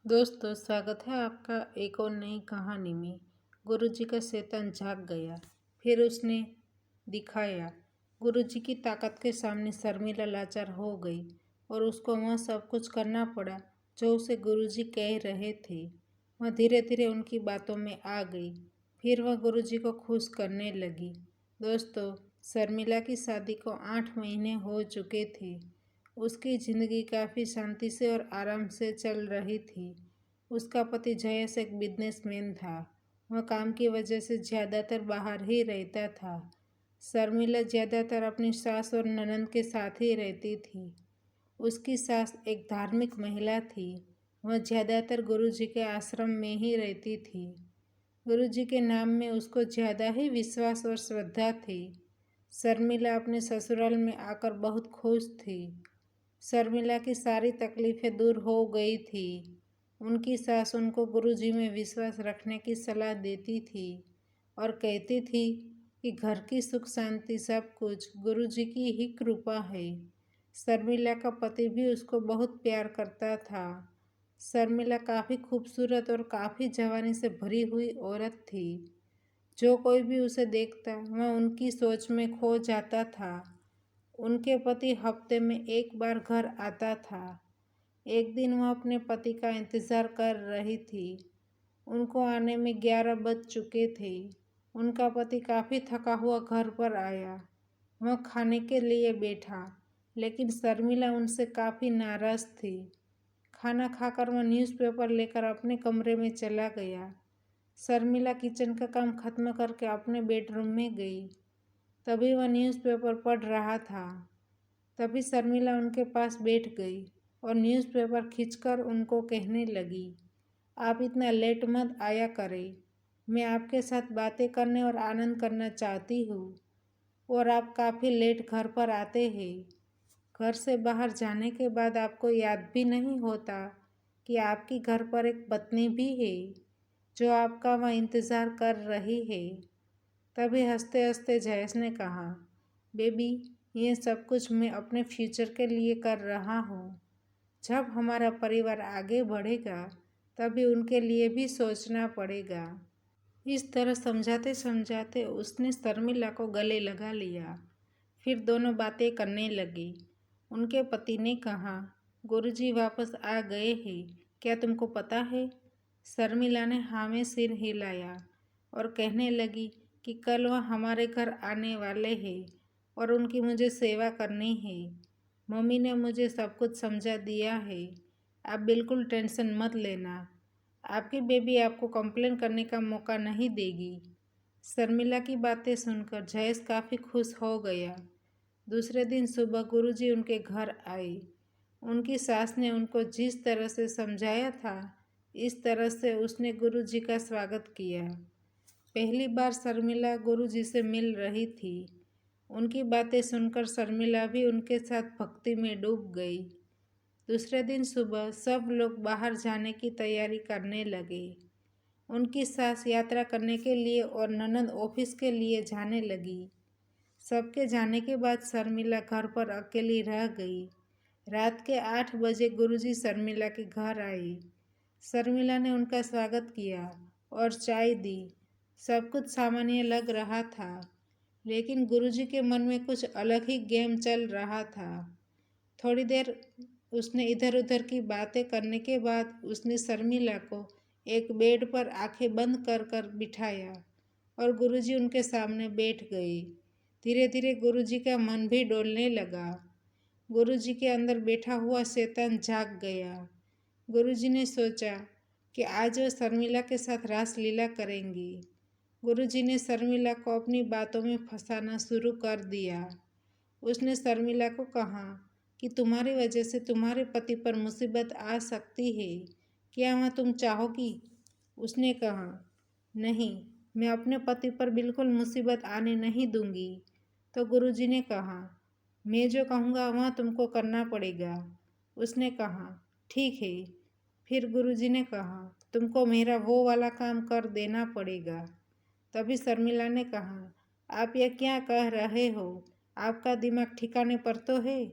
दोस्तों, स्वागत है आपका एक और नई कहानी में। गुरुजी का शैतान जाग गया। फिर उसने दिखाया। गुरुजी की ताकत के सामने शर्मिला लाचार हो गई और उसको वह सब कुछ करना पड़ा जो उसे गुरुजी कह रहे थे। वह धीरे धीरे उनकी बातों में आ गई। फिर वह गुरुजी को खुश करने लगी। दोस्तों, शर्मिला की शादी को 8 महीने हो चुके थे। उसकी जिंदगी काफ़ी शांति से और आराम से चल रही थी। उसका पति जयेश एक बिजनेसमैन था। वह काम की वजह से ज़्यादातर बाहर ही रहता था। शर्मिला ज़्यादातर अपनी सास और ननंद के साथ ही रहती थी। उसकी सास एक धार्मिक महिला थी। वह ज़्यादातर गुरुजी के आश्रम में ही रहती थी। गुरुजी के नाम में उसको ज़्यादा ही विश्वास और श्रद्धा थी। शर्मिला अपने ससुराल में आकर बहुत खुश थी। शर्मिला की सारी तकलीफ़ें दूर हो गई थी। उनकी सास उनको गुरुजी में विश्वास रखने की सलाह देती थी और कहती थी कि घर की सुख शांति सब कुछ गुरुजी की ही कृपा है। शर्मिला का पति भी उसको बहुत प्यार करता था। शर्मिला काफ़ी खूबसूरत और काफ़ी जवानी से भरी हुई औरत थी। जो कोई भी उसे देखता वह उनकी सोच में खो जाता था। उनके पति हफ्ते में एक बार घर आता था। एक दिन वह अपने पति का इंतज़ार कर रही थी। उनको आने में 11 बज चुके थे। उनका पति काफ़ी थका हुआ घर पर आया। वह खाने के लिए बैठा, लेकिन शर्मिला उनसे काफ़ी नाराज़ थी। खाना खाकर वह न्यूज़पेपर लेकर अपने कमरे में चला गया। शर्मिला किचन का काम खत्म करके अपने बेडरूम में गई। तभी वह न्यूज़पेपर पढ़ रहा था। तभी शर्मिला उनके पास बैठ गई और न्यूज़पेपर खींचकर उनको कहने लगी, आप इतना लेट मत आया करें। मैं आपके साथ बातें करने और आनंद करना चाहती हूँ और आप काफ़ी लेट घर पर आते हैं। घर से बाहर जाने के बाद आपको याद भी नहीं होता कि आपकी घर पर एक पत्नी भी है जो आपका वह इंतज़ार कर रही है। तभी हंसते हंसते जयेश ने कहा, बेबी, ये सब कुछ मैं अपने फ्यूचर के लिए कर रहा हूँ। जब हमारा परिवार आगे बढ़ेगा तभी उनके लिए भी सोचना पड़ेगा। इस तरह समझाते समझाते उसने शर्मिला को गले लगा लिया। फिर दोनों बातें करने लगी। उनके पति ने कहा, गुरुजी वापस आ गए हैं, क्या तुमको पता है? शर्मिला ने हाँ में सिर हिलाया और कहने लगी कि कल वह हमारे घर आने वाले हैं और उनकी मुझे सेवा करनी है। मम्मी ने मुझे सब कुछ समझा दिया है। आप बिल्कुल टेंशन मत लेना। आपकी बेबी आपको कंप्लेन करने का मौका नहीं देगी। शर्मिला की बातें सुनकर जयेश काफ़ी खुश हो गया। दूसरे दिन सुबह गुरुजी उनके घर आए। उनकी सास ने उनको जिस तरह से समझाया था, इस तरह से उसने गुरुजी का स्वागत किया। पहली बार शर्मिला गुरुजी से मिल रही थी। उनकी बातें सुनकर शर्मिला भी उनके साथ भक्ति में डूब गई। दूसरे दिन सुबह सब लोग बाहर जाने की तैयारी करने लगे। उनकी सास यात्रा करने के लिए और ननद ऑफिस के लिए जाने लगी। सबके जाने के बाद शर्मिला घर पर अकेली रह गई। रात के 8 बजे गुरुजी शर्मिला के घर आए। शर्मिला ने उनका स्वागत किया और चाय दी। सब कुछ सामान्य लग रहा था, लेकिन गुरुजी के मन में कुछ अलग ही गेम चल रहा था। थोड़ी देर उसने इधर उधर की बातें करने के बाद उसने शर्मिला को एक बेड पर आंखें बंद कर कर बिठाया और गुरुजी उनके सामने बैठ गए। धीरे धीरे गुरुजी का मन भी डोलने लगा। गुरुजी के अंदर बैठा हुआ शैतान जाग गया। गुरुजी ने सोचा कि आज वह शर्मिला के साथ रासलीला करेंगी। गुरुजी ने शर्मिला को अपनी बातों में फंसाना शुरू कर दिया। उसने शर्मिला को कहा कि तुम्हारी वजह से तुम्हारे पति पर मुसीबत आ सकती है, क्या वह तुम चाहोगी? उसने कहा, नहीं, मैं अपने पति पर बिल्कुल मुसीबत आने नहीं दूंगी। तो गुरुजी ने कहा, मैं जो कहूँगा वह तुमको करना पड़ेगा। उसने कहा, ठीक है। फिर गुरुजी ने कहा, तुमको मेरा वो वाला काम कर देना पड़ेगा। तभी शर्मिला ने कहा, आप यह क्या कह रहे हो? आपका दिमाग ठिकाने पर तो है?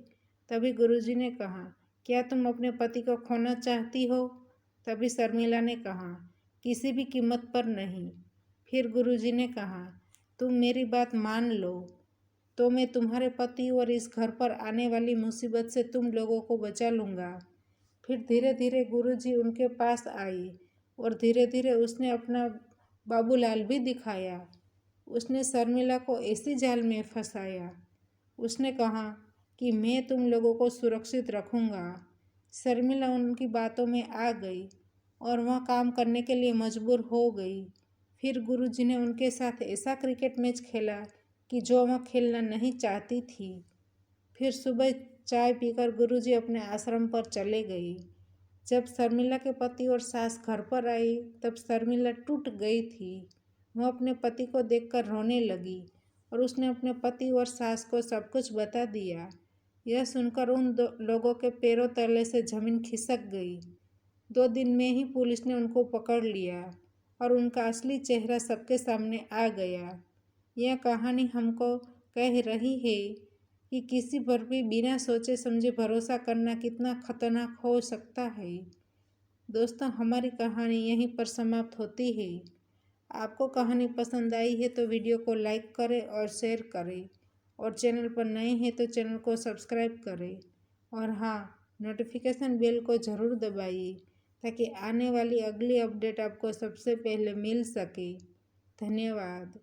तभी गुरुजी ने कहा, क्या तुम अपने पति को खोना चाहती हो? तभी शर्मिला ने कहा, किसी भी कीमत पर नहीं। फिर गुरुजी ने कहा, तुम मेरी बात मान लो तो मैं तुम्हारे पति और इस घर पर आने वाली मुसीबत से तुम लोगों को बचा लूँगा। फिर धीरे धीरे गुरुजी उनके पास आई और धीरे धीरे उसने अपना बाबूलाल भी दिखाया। उसने शर्मिला को ऐसी जाल में फंसाया। उसने कहा कि मैं तुम लोगों को सुरक्षित रखूँगा। शर्मिला उनकी बातों में आ गई और वह काम करने के लिए मजबूर हो गई। फिर गुरुजी ने उनके साथ ऐसा क्रिकेट मैच खेला कि जो वह खेलना नहीं चाहती थी। फिर सुबह चाय पीकर गुरुजी अपने आश्रम पर चले गई। जब शर्मिला के पति और सास घर पर आई तब शर्मिला टूट गई थी। वह अपने पति को देखकर रोने लगी और उसने अपने पति और सास को सब कुछ बता दिया। यह सुनकर उन लोगों के पैरों तले से जमीन खिसक गई। 2 दिन में ही पुलिस ने उनको पकड़ लिया और उनका असली चेहरा सबके सामने आ गया। यह कहानी हमको कह रही है कि किसी पर भी बिना सोचे समझे भरोसा करना कितना खतरनाक हो सकता है। दोस्तों, हमारी कहानी यहीं पर समाप्त होती है। आपको कहानी पसंद आई है तो वीडियो को लाइक करें और शेयर करें और चैनल पर नए हैं तो चैनल को सब्सक्राइब करें और हाँ, नोटिफिकेशन बेल को ज़रूर दबाइए ताकि आने वाली अगली अपडेट आपको सबसे पहले मिल सके। धन्यवाद।